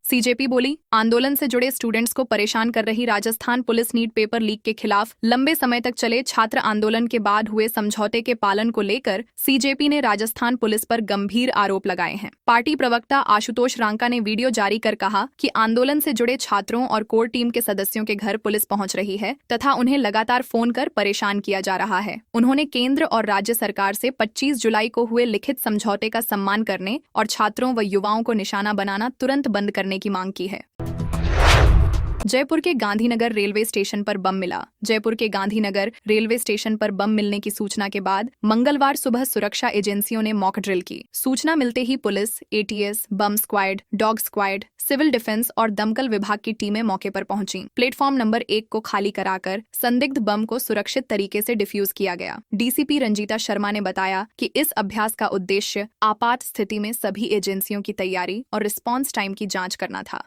CJP बोली, आंदोलन से जुड़े स्टूडेंट्स को परेशान कर रही Rajasthan police NEET paper leak के खिलाफ लंबे समय तक चले छात्र आंदोलन के बाद हुए समझौते के पालन को लेकर सीजेपी ने राजस्थान पुलिस पर गंभीर आरोप लगाए हैं। पार्टी प्रवक्ता आशुतोष रांका ने वीडियो जारी कर कहा कि आंदोलन से जुड़े छात्रों और कोर टीम के सदस्यों के घर पुलिस पहुंच रही है तथा उन्हें लगातार फोन कर परेशान किया जा रहा है। उन्होंने केंद्र और राज्य सरकार से 25 जुलाई को हुए लिखित समझौते का सम्मान करने और छात्रों व युवाओं को निशाना बनाना तुरंत बंद करने की मांग की है। जयपुर के गांधीनगर रेलवे स्टेशन पर बम मिला। जयपुर के गांधीनगर रेलवे स्टेशन पर बम मिलने की सूचना के बाद मंगलवार सुबह सुरक्षा एजेंसियों ने मॉक ड्रिल की। सूचना मिलते ही police, ATS, bomb squad, dog squad, civil defence और दमकल विभाग की टीमें मौके पर पहुंची। प्लेटफॉर्म नंबर 1 को खाली कराकर संदिग्ध बम को सुरक्षित तरीके से डिफ्यूज किया गया। डीसीपी रंजीता शर्मा ने बताया कि इस अभ्यास का उद्देश्य आपात स्थिति में सभी एजेंसियों की तैयारी और रिस्पॉन्स टाइम की जाँच करना था।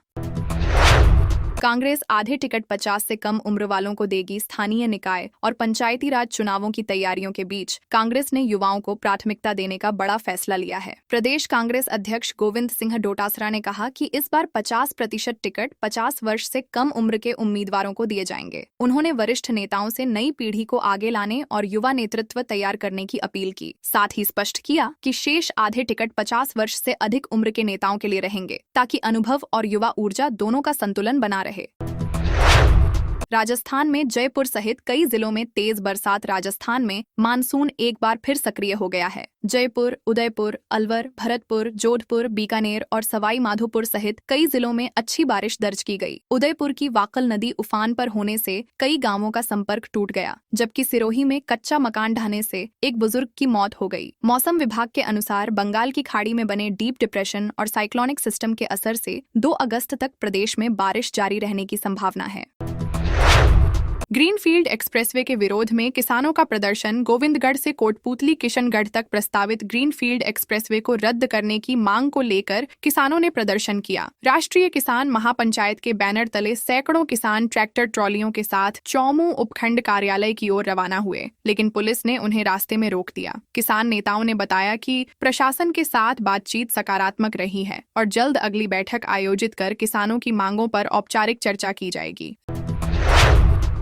कांग्रेस आधे टिकट 50 से कम उम्र वालों को देगी। स्थानीय निकाय और पंचायती राज चुनावों की तैयारियों के बीच कांग्रेस ने युवाओं को प्राथमिकता देने का बड़ा फैसला लिया है। प्रदेश कांग्रेस अध्यक्ष गोविंद सिंह डोटासरा ने कहा कि इस बार 50% टिकट 50 वर्ष से कम उम्र के उम्मीदवारों को दिए जाएंगे। उन्होंने वरिष्ठ नेताओं से नई पीढ़ी को आगे लाने और युवा नेतृत्व तैयार करने की अपील की। साथ ही स्पष्ट किया कि शेष आधे टिकट 50 वर्ष से अधिक उम्र के नेताओं के लिए रहेंगे, ताकि अनुभव और युवा ऊर्जा दोनों का संतुलन बना रहे। राजस्थान में जयपुर सहित कई जिलों में तेज बरसात। राजस्थान में मानसून एक बार फिर सक्रिय हो गया है। जयपुर, उदयपुर, अलवर, भरतपुर, जोधपुर, बीकानेर और सवाई माधोपुर सहित कई जिलों में अच्छी बारिश दर्ज की गई। उदयपुर की वाकल नदी उफान पर होने से कई गांवों का संपर्क टूट गया, जबकि सिरोही में कच्चा मकान ढहने से एक बुजुर्ग की मौत हो गई। मौसम विभाग के अनुसार बंगाल की खाड़ी में बने डीप डिप्रेशन और साइक्लोनिक सिस्टम के असर से 2 अगस्त तक प्रदेश में बारिश जारी रहने की संभावना है। ग्रीनफील्ड एक्सप्रेसवे के विरोध में किसानों का प्रदर्शन। गोविंदगढ़ से कोटपूतली किशनगढ़ तक प्रस्तावित ग्रीनफील्ड एक्सप्रेसवे को रद्द करने की मांग को लेकर किसानों ने प्रदर्शन किया। राष्ट्रीय किसान महापंचायत के बैनर तले सैकड़ों किसान ट्रैक्टर ट्रॉलियों के साथ चौमू उपखंड कार्यालय की ओर रवाना हुए, लेकिन पुलिस ने उन्हें रास्ते में रोक दिया। किसान नेताओं ने बताया कि प्रशासन के साथ बातचीत सकारात्मक रही है और जल्द अगली बैठक आयोजित कर किसानों की मांगों पर औपचारिक चर्चा की जाएगी।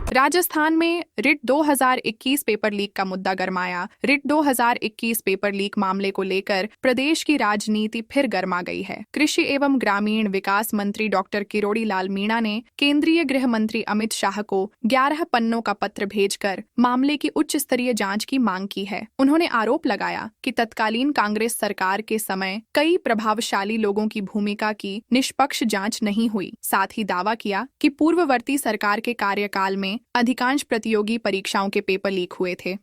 राजस्थान में रिट 2021 पेपर लीक का मुद्दा गरमाया। रिट 2021 पेपर लीक मामले को लेकर प्रदेश की राजनीति फिर गरमा गई है। कृषि एवं ग्रामीण विकास मंत्री डॉक्टर किरोड़ी लाल मीणा ने केंद्रीय गृह मंत्री अमित शाह को 11 पन्नों का पत्र भेजकर मामले की उच्च स्तरीय जांच की मांग की है। उन्होंने आरोप लगाया कि तत्कालीन कांग्रेस सरकार के समय कई प्रभावशाली लोगों की भूमिका की निष्पक्ष जांच नहीं हुई। साथ ही दावा किया कि पूर्ववर्ती सरकार के कार्यकाल में अधिकांश प्रतियोगी परीक्षाओं के पेपर लीक हुए थे।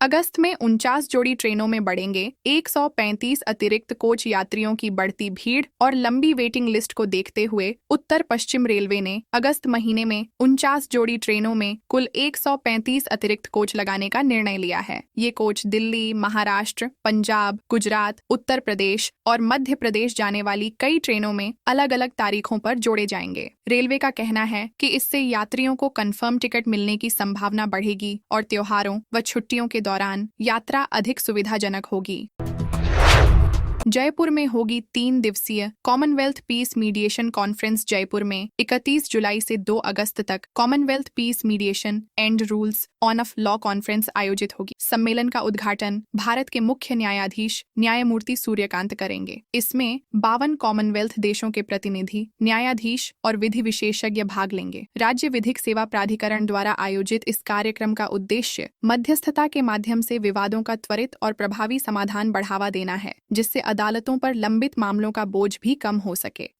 अगस्त में 49 जोड़ी ट्रेनों में बढ़ेंगे 135 अतिरिक्त कोच। यात्रियों की बढ़ती भीड़ और लंबी वेटिंग लिस्ट को देखते हुए उत्तर पश्चिम रेलवे ने अगस्त महीने में 49 जोड़ी ट्रेनों में कुल 135 अतिरिक्त कोच लगाने का निर्णय लिया है। ये कोच दिल्ली, महाराष्ट्र, पंजाब, गुजरात, उत्तर प्रदेश और मध्य प्रदेश जाने वाली कई ट्रेनों में अलग अलग तारीखों पर जोड़े जाएंगे। रेलवे का कहना है कि इससे यात्रियों को कंफर्म टिकट मिलने की संभावना बढ़ेगी और त्योहारों व छुट्टियों के दौरान यात्रा अधिक सुविधाजनक होगी। जयपुर में होगी 3 दिवसीय Commonwealth peace mediation conference. Jaipur में 31 जुलाई से 2 अगस्त तक Commonwealth peace mediation and rules on of law conference आयोजित होगी। सम्मेलन का उद्घाटन भारत के मुख्य न्यायाधीश न्यायमूर्ति सूर्यकांत करेंगे। इसमें 52 कॉमनवेल्थ देशों के प्रतिनिधि, न्यायाधीश और विधि विशेषज्ञ भाग लेंगे। राज्य विधिक सेवा प्राधिकरण द्वारा आयोजित इस कार्यक्रम का उद्देश्य मध्यस्थता के माध्यम से विवादों का त्वरित और प्रभावी समाधान बढ़ावा देना है, जिससे अदालतों पर लंबित मामलों का बोझ भी कम हो सके।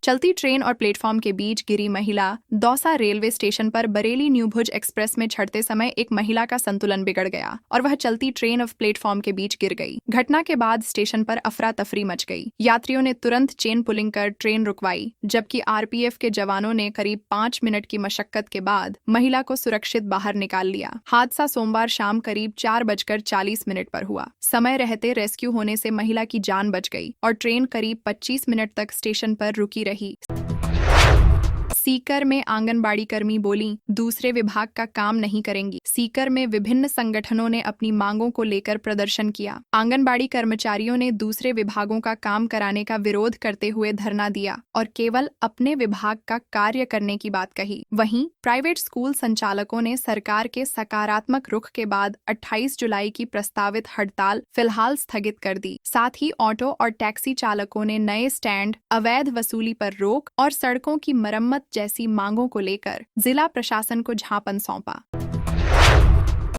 चलती ट्रेन और प्लेटफॉर्म के बीच गिरी महिला। दौसा रेलवे स्टेशन पर बरेली न्यू भुज एक्सप्रेस में चढ़ते समय एक महिला का संतुलन बिगड़ गया और वह चलती ट्रेन और प्लेटफॉर्म के बीच गिर गई। घटना के बाद स्टेशन पर अफरा तफरी मच गई। यात्रियों ने तुरंत चेन पुलिंग कर ट्रेन रुकवाई, जबकि आरपीएफ के जवानों ने करीब 5 मिनट की मशक्कत के बाद महिला को सुरक्षित बाहर निकाल लिया। हादसा सोमवार शाम करीब 4:40 पर हुआ। समय रहते रेस्क्यू होने से महिला की जान बच गई और ट्रेन करीब 25 मिनट तक स्टेशन पर रुकी रही। सीकर में आंगनबाड़ी कर्मी बोली, दूसरे विभाग का काम नहीं करेंगी। सीकर में विभिन्न संगठनों ने अपनी मांगों को लेकर प्रदर्शन किया। आंगनबाड़ी कर्मचारियों ने दूसरे विभागों का काम कराने का विरोध करते हुए धरना दिया और केवल अपने विभाग का कार्य करने की बात कही। वहीं प्राइवेट स्कूल संचालकों ने सरकार के सकारात्मक रुख के बाद 28 जुलाई की प्रस्तावित हड़ताल फिलहाल स्थगित कर दी। साथ ही ऑटो और टैक्सी चालकों ने नए स्टैंड, अवैध वसूली पर रोक और सड़कों की मरम्मत जैसी मांगों को लेकर जिला प्रशासन को ज्ञापन सौंपा।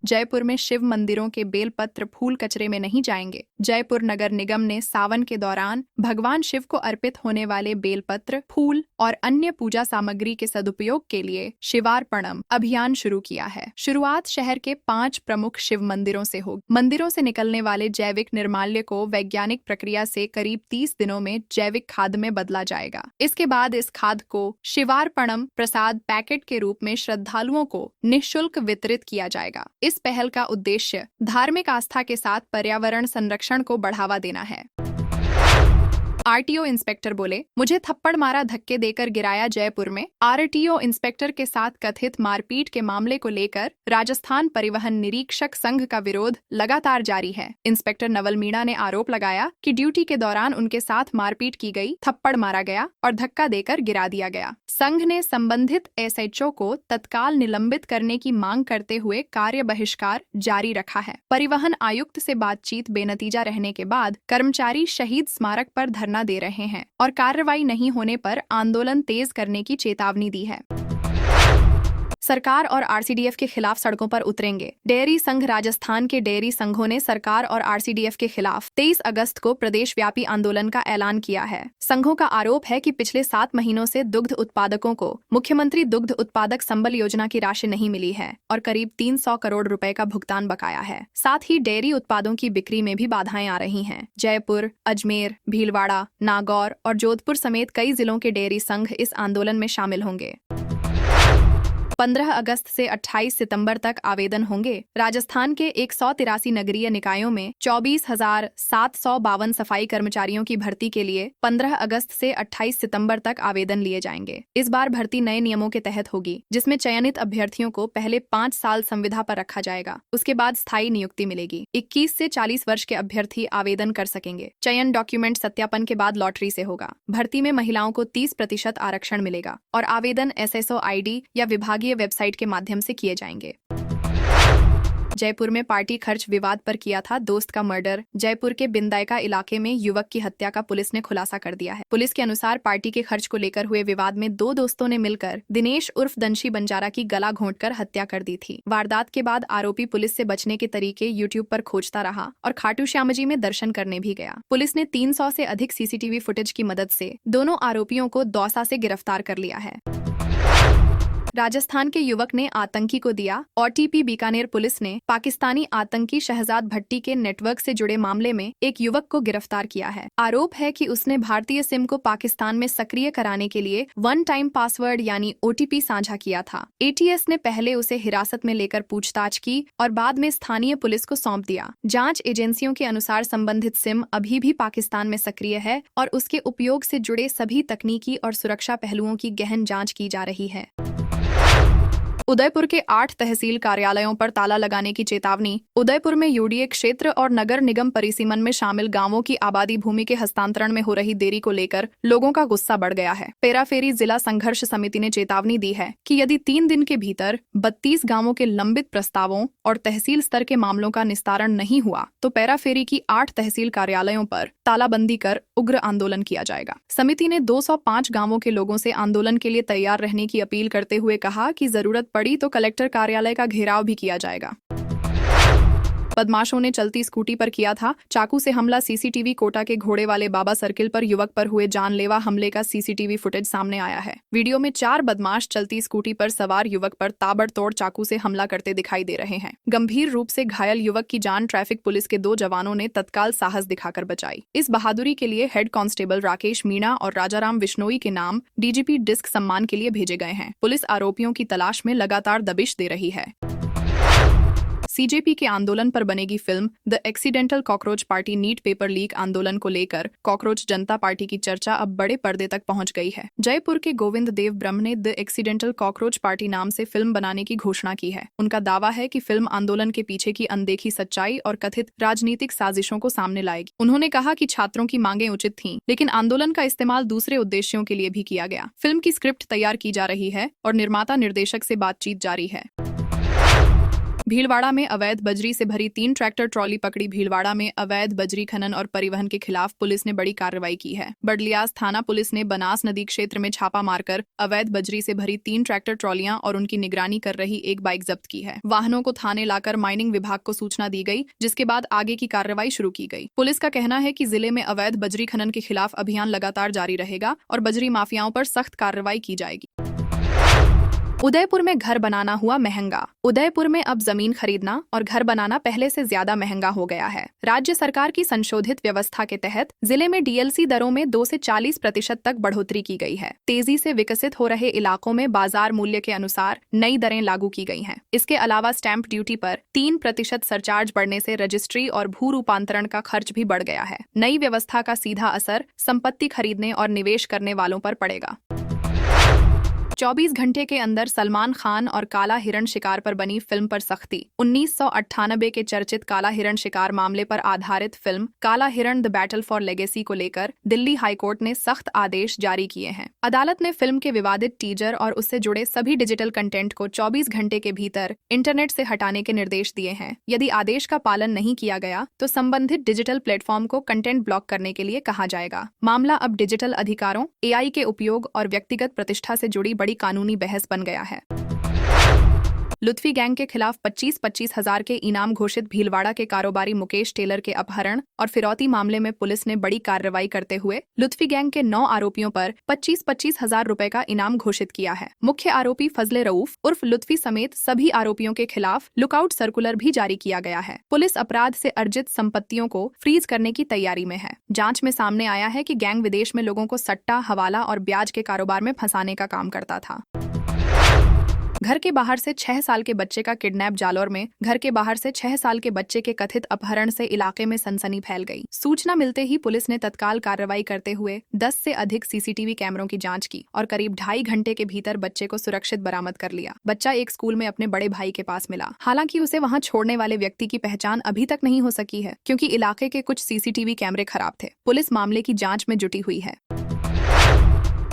जयपुर में शिव मंदिरों के बेलपत्र फूल कचरे में नहीं जाएंगे। जयपुर नगर निगम ने सावन के दौरान भगवान शिव को अर्पित होने वाले बेलपत्र, फूल और अन्य पूजा सामग्री के सदुपयोग के लिए शिवार्पणम अभियान शुरू किया है। शुरुआत शहर के 5 प्रमुख शिव मंदिरों से होगी। मंदिरों से निकलने वाले जैविक निर्माल्य को वैज्ञानिक प्रक्रिया से करीब 30 दिनों में जैविक खाद में बदला जाएगा। इसके बाद इस खाद को शिवार्पणम प्रसाद पैकेट के रूप में श्रद्धालुओं को निःशुल्क वितरित किया जाएगा। इस पहल का उद्देश्य धार्मिक आस्था के साथ पर्यावरण संरक्षण को बढ़ावा देना है। आरटीओ इंस्पेक्टर बोले, मुझे थप्पड़ मारा, धक्के देकर गिराया। जयपुर में आरटीओ इंस्पेक्टर के साथ कथित मारपीट के मामले को लेकर राजस्थान परिवहन निरीक्षक संघ का विरोध लगातार जारी है। इंस्पेक्टर नवल मीणा ने आरोप लगाया कि ड्यूटी के दौरान उनके साथ मारपीट की गई, थप्पड़ मारा गया और धक्का देकर गिरा दिया गया। संघ ने संबंधित एसएचओ को तत्काल निलंबित करने की मांग करते हुए कार्य बहिष्कार जारी रखा है। परिवहन आयुक्त से बातचीत बेनतीजा रहने के बाद कर्मचारी शहीद स्मारक पर धरना दे रहे हैं और कार्रवाई नहीं होने पर आंदोलन तेज करने की चेतावनी दी है। सरकार और आरसीडीएफ के खिलाफ सड़कों पर उतरेंगे। डेयरी संघ राजस्थान के डेयरी संघों ने सरकार और आरसीडीएफ के खिलाफ 23 अगस्त को प्रदेशव्यापी आंदोलन का ऐलान किया है। संघों का आरोप है कि पिछले 7 महीनों से दुग्ध उत्पादकों को मुख्यमंत्री दुग्ध उत्पादक संबल योजना की राशि नहीं मिली है और करीब 300 करोड़ रुपए का भुगतान बकाया है। साथ ही डेयरी उत्पादों की बिक्री में भी बाधाएं आ रही हैं। जयपुर, अजमेर, भीलवाड़ा, नागौर और जोधपुर समेत कई जिलों के डेयरी संघ इस आंदोलन में शामिल होंगे। 15 अगस्त से 28 सितंबर तक आवेदन होंगे। राजस्थान के 183 नगरीय निकायों में 24,752 सफाई कर्मचारियों की भर्ती के लिए 15 अगस्त से 28 सितंबर तक आवेदन लिए जाएंगे। इस बार भर्ती नए नियमों के तहत होगी, जिसमें चयनित अभ्यर्थियों को पहले 5 साल संविदा पर रखा जाएगा। उसके बाद स्थायी नियुक्ति मिलेगी। 21 से 40 वर्ष के अभ्यर्थी आवेदन कर सकेंगे। चयन डॉक्यूमेंट सत्यापन के बाद लॉटरी से होगा। भर्ती में महिलाओं को 30% आरक्षण मिलेगा और आवेदन एसएसओ आईडी या विभागीय वेबसाइट के माध्यम से किए जाएंगे। जयपुर में पार्टी खर्च विवाद पर किया था दोस्त का मर्डर। जयपुर के बिंदायका इलाके में युवक की हत्या का पुलिस ने खुलासा कर दिया है। पुलिस के अनुसार पार्टी के खर्च को लेकर हुए विवाद में 2 दोस्तों ने मिलकर दिनेश उर्फ दंशी बंजारा की गला घोंटकर हत्या कर दी थी। वारदात के बाद आरोपी पुलिस से बचने के तरीके यूट्यूब पर खोजता रहा और खाटू श्याम जी में दर्शन करने भी गया। पुलिस ने 300 से अधिक सीसीटीवी फुटेज की मदद से दोनों आरोपियों को दौसा से गिरफ्तार कर लिया है। राजस्थान के युवक ने आतंकी को दिया ओटीपी। बीकानेर पुलिस ने पाकिस्तानी आतंकी शहजाद भट्टी के नेटवर्क से जुड़े मामले में एक युवक को गिरफ्तार किया है। आरोप है कि उसने भारतीय सिम को पाकिस्तान में सक्रिय कराने के लिए 1 टाइम पासवर्ड यानी ओटीपी साझा किया था। एटीएस ने पहले उसे हिरासत में लेकर पूछताछ की और बाद में स्थानीय पुलिस को सौंप दिया। जांच एजेंसियों के अनुसार संबंधित सिम अभी भी पाकिस्तान में सक्रिय है और उसके उपयोग से जुड़े सभी तकनीकी और सुरक्षा पहलुओं की गहन जांच की जा रही है। उदयपुर के 8 तहसील कार्यालयों पर ताला लगाने की चेतावनी। उदयपुर में यूडीए क्षेत्र और नगर निगम परिसीमन में शामिल गांवों की आबादी भूमि के हस्तांतरण में हो रही देरी को लेकर लोगों का गुस्सा बढ़ गया है। पेराफेरी जिला संघर्ष समिति ने चेतावनी दी है कि यदि 3 दिन के भीतर 32 गांवों के लंबित प्रस्तावों और तहसील स्तर के मामलों का निस्तारण नहीं हुआ तो पेराफेरी की 8 तहसील कार्यालयों पर तालाबंदी कर उग्र आंदोलन किया जाएगा। समिति ने 205 गांवों के लोगों से आंदोलन के लिए तैयार रहने की अपील करते हुए कहा कि जरूरत पड़ी तो कलेक्टर कार्यालय का घेराव भी किया जाएगा। बदमाशों ने चलती स्कूटी पर किया था चाकू से हमला। सीसीटीवी कोटा के घोड़े वाले बाबा सर्किल पर युवक पर हुए जानलेवा हमले का सीसीटीवी फुटेज सामने आया है। वीडियो में 4 बदमाश चलती स्कूटी पर सवार युवक पर ताबड़तोड़ चाकू से हमला करते दिखाई दे रहे हैं। गंभीर रूप से घायल युवक की जान ट्रैफिक पुलिस के 2 जवानों ने तत्काल साहस दिखाकर बचाई। इस बहादुरी के लिए हेड कांस्टेबल राकेश मीणा और राजाराम विश्नोई के नाम डीजीपी डिस्क सम्मान के लिए भेजे गए हैं। पुलिस आरोपियों की तलाश में लगातार दबिश दे रही है। सीजेपी के आंदोलन पर बनेगी film. The accidental cockroach party NEET paper leak आंदोलन को लेकर कॉकरोच जनता पार्टी की चर्चा अब बड़े पर्दे तक पहुंच गई है। जयपुर के गोविंद देव ब्रह्म ने द एक्सीडेंटल कॉकरोच पार्टी नाम से फिल्म बनाने की घोषणा की है। उनका दावा है कि फिल्म आंदोलन के पीछे की अनदेखी सच्चाई और कथित राजनीतिक साजिशों को सामने लाएगी। उन्होंने कहा कि छात्रों की मांगें उचित थीं, लेकिन आंदोलन का इस्तेमाल दूसरे उद्देश्यों के लिए भी किया गया। फिल्म की स्क्रिप्ट तैयार की जा रही है और निर्माता निर्देशक से बातचीत जारी है। भीलवाड़ा में अवैध बजरी से भरी 3 ट्रैक्टर ट्रॉली पकड़ी। भीलवाड़ा में अवैध बजरी खनन और परिवहन के खिलाफ पुलिस ने बड़ी कार्रवाई की है। बडलियास थाना पुलिस ने बनास नदी क्षेत्र में छापा मारकर अवैध बजरी से भरी 3 ट्रैक्टर ट्रॉलियां और उनकी निगरानी कर रही एक बाइक जब्त की है। वाहनों को थाने लाकर माइनिंग विभाग को सूचना दी गई, जिसके बाद आगे की कार्रवाई शुरू की गई। पुलिस का कहना है कि जिले में अवैध बजरी खनन के खिलाफ अभियान लगातार जारी रहेगा और बजरी माफियाओं पर सख्त कार्रवाई की जाएगी। उदयपुर में घर बनाना हुआ महंगा। उदयपुर में अब जमीन खरीदना और घर बनाना पहले से ज्यादा महंगा हो गया है। राज्य सरकार की संशोधित व्यवस्था के तहत जिले में डीएलसी दरों में 2 से 40% तक बढ़ोतरी की गई है। तेजी से विकसित हो रहे इलाकों में बाजार मूल्य के अनुसार नई दरें लागू की गई हैं। इसके अलावा स्टैंप ड्यूटी पर 3% सरचार्ज बढ़ने से रजिस्ट्री और भू रूपांतरण का खर्च भी बढ़ गया है। नई व्यवस्था का सीधा असर संपत्ति खरीदने और निवेश करने वालों पर पड़ेगा। 24 घंटे के अंदर सलमान खान और काला हिरण शिकार पर बनी फिल्म पर सख्ती। 1998 के चर्चित काला हिरण शिकार मामले पर आधारित फिल्म काला हिरण द बैटल फॉर लेगेसी को लेकर दिल्ली हाईकोर्ट ने सख्त आदेश जारी किए हैं। अदालत ने फिल्म के विवादित टीजर और उससे जुड़े सभी डिजिटल कंटेंट को 24 घंटे के भीतर इंटरनेट से हटाने के निर्देश दिए हैं। यदि आदेश का पालन नहीं किया गया तो संबंधित डिजिटल प्लेटफॉर्म को कंटेंट ब्लॉक करने के लिए कहा जाएगा। मामला अब डिजिटल अधिकारों, एआई के उपयोग और व्यक्तिगत प्रतिष्ठा से जुड़ी बड़ी कानूनी बहस बन गया है। लुत्फी गैंग के खिलाफ 25-25 हजार के इनाम घोषित। भीलवाड़ा के कारोबारी मुकेश टेलर के अपहरण और फिरौती मामले में पुलिस ने बड़ी कार्रवाई करते हुए लुत्फी गैंग के 9 आरोपियों पर 25-25 हजार रुपए का इनाम घोषित किया है। मुख्य आरोपी फजले रऊफ उर्फ लुत्फी समेत सभी आरोपियों के खिलाफ लुकआउट सर्कुलर भी जारी किया गया है। पुलिस अपराध से अर्जित संपत्तियों को फ्रीज करने की तैयारी में है। जाँच में सामने आया है कि गैंग विदेश में लोगों को सट्टा, हवाला और ब्याज के कारोबार में फंसाने का काम करता था। घर के बाहर से 6 साल के बच्चे का किडनैप। जालौर में घर के बाहर से 6 साल के बच्चे के कथित अपहरण से इलाके में सनसनी फैल गई। सूचना मिलते ही पुलिस ने तत्काल कार्रवाई करते हुए 10 से अधिक सीसीटीवी कैमरों की जांच की और करीब 2.5 घंटे के भीतर बच्चे को सुरक्षित बरामद कर लिया। बच्चा एक स्कूल में अपने बड़े भाई के पास मिला। हालांकि उसे वहां छोड़ने वाले व्यक्ति की पहचान अभी तक नहीं हो सकी है, क्योंकि इलाके के कुछ सीसीटीवी कैमरे खराब थे। पुलिस मामले की जाँच में जुटी हुई है।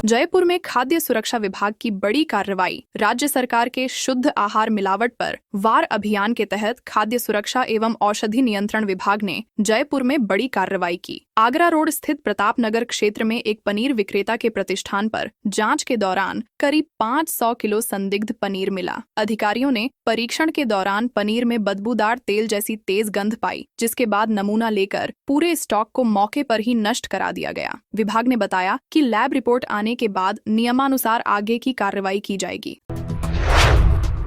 जयपुर में खाद्य सुरक्षा विभाग की बड़ी कार्रवाई। राज्य सरकार के शुद्ध आहार मिलावट पर वार अभियान के तहत खाद्य सुरक्षा एवं औषधि नियंत्रण विभाग ने जयपुर में बड़ी कार्रवाई की। आगरा रोड स्थित प्रताप नगर क्षेत्र में एक पनीर विक्रेता के प्रतिष्ठान पर जांच के दौरान करीब 500 किलो संदिग्ध पनीर मिला। अधिकारियों ने परीक्षण के दौरान पनीर में बदबूदार तेल जैसी तेज गंध पाई, जिसके बाद नमूना लेकर पूरे स्टॉक को मौके पर ही नष्ट करा दिया गया। विभाग ने बताया कि लैब रिपोर्ट आने के बाद नियमानुसार आगे की कार्रवाई की जाएगी।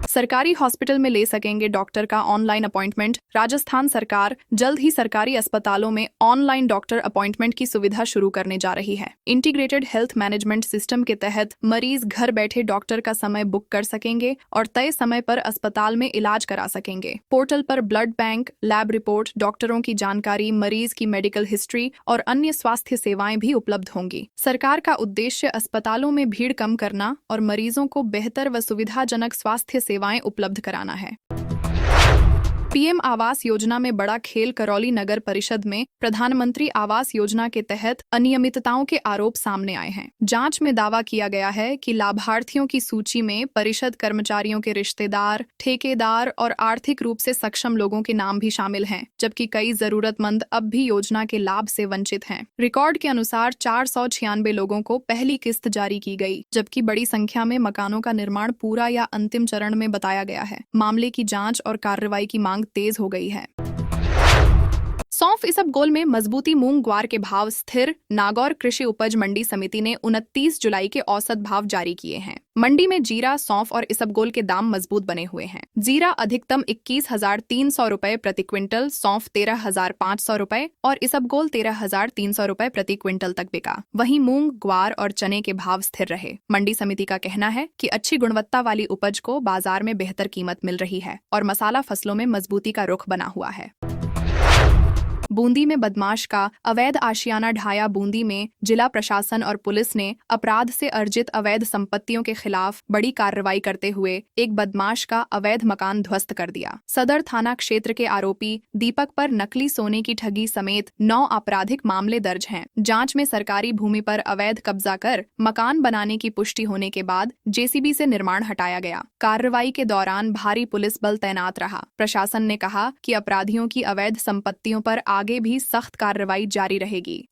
सरकारी हॉस्पिटल में ले सकेंगे डॉक्टर का ऑनलाइन अपॉइंटमेंट। राजस्थान सरकार जल्द ही सरकारी अस्पतालों में ऑनलाइन डॉक्टर अपॉइंटमेंट की सुविधा शुरू करने जा रही है। इंटीग्रेटेड हेल्थ मैनेजमेंट सिस्टम के तहत मरीज घर बैठे डॉक्टर का समय बुक कर सकेंगे और तय समय पर अस्पताल में इलाज करा सकेंगे। पोर्टल पर ब्लड बैंक, लैब रिपोर्ट, डॉक्टरों की जानकारी, मरीज की मेडिकल हिस्ट्री और अन्य स्वास्थ्य सेवाएं भी उपलब्ध होंगी। सरकार का उद्देश्य अस्पतालों में भीड़ कम करना और मरीजों को बेहतर व सुविधाजनक स्वास्थ्य सेवाएं उपलब्ध कराना है। पीएम आवास योजना में बड़ा खेल। करौली नगर परिषद में प्रधानमंत्री आवास योजना के तहत अनियमितताओं के आरोप सामने आए हैं। जांच में दावा किया गया है कि लाभार्थियों की सूची में परिषद कर्मचारियों के रिश्तेदार, ठेकेदार और आर्थिक रूप से सक्षम लोगों के नाम भी शामिल हैं, जबकि कई जरूरतमंद अब भी योजना के लाभ से वंचित हैं। रिकॉर्ड के अनुसार 496 लोगों को पहली किस्त जारी की गई, जबकि बड़ी संख्या में मकानों का निर्माण पूरा या अंतिम चरण में बताया गया है। मामले की जाँच और कार्रवाई की मांग तेज हो गई है। सौंफ इसबगोल में मजबूती। मूंग ग्वार के भाव स्थिर। नागौर कृषि उपज मंडी समिति ने 29 जुलाई के औसत भाव जारी किए हैं। मंडी में जीरा, सौंफ और इसबगोल के दाम मजबूत बने हुए हैं। जीरा अधिकतम 21,300 रुपए प्रति क्विंटल, सौंफ 13,500 रुपए और इसबगोल 13,300 रुपए प्रति क्विंटल तक बिका। वहीं मूंग, ग्वार और चने के भाव स्थिर रहे। मंडी समिति का कहना है कि अच्छी गुणवत्ता वाली उपज को बाजार में बेहतर कीमत मिल रही है और मसाला फसलों में मजबूती का रुख बना हुआ है। बूंदी में बदमाश का अवैध आशियाना ढाया। बूंदी में जिला प्रशासन और पुलिस ने अपराध से अर्जित अवैध संपत्तियों के खिलाफ बड़ी कार्रवाई करते हुए एक बदमाश का अवैध मकान ध्वस्त कर दिया। सदर थाना क्षेत्र के आरोपी दीपक पर नकली सोने की ठगी समेत 9 आपराधिक मामले दर्ज हैं। जांच में सरकारी भूमि पर अवैध कब्जा कर मकान बनाने की पुष्टि होने के बाद जेसीबी से निर्माण हटाया गया। कार्रवाई के दौरान भारी पुलिस बल तैनात रहा। प्रशासन ने कहा कि अपराधियों की अवैध संपत्तियों पर आगे भी सख्त कार्रवाई जारी रहेगी।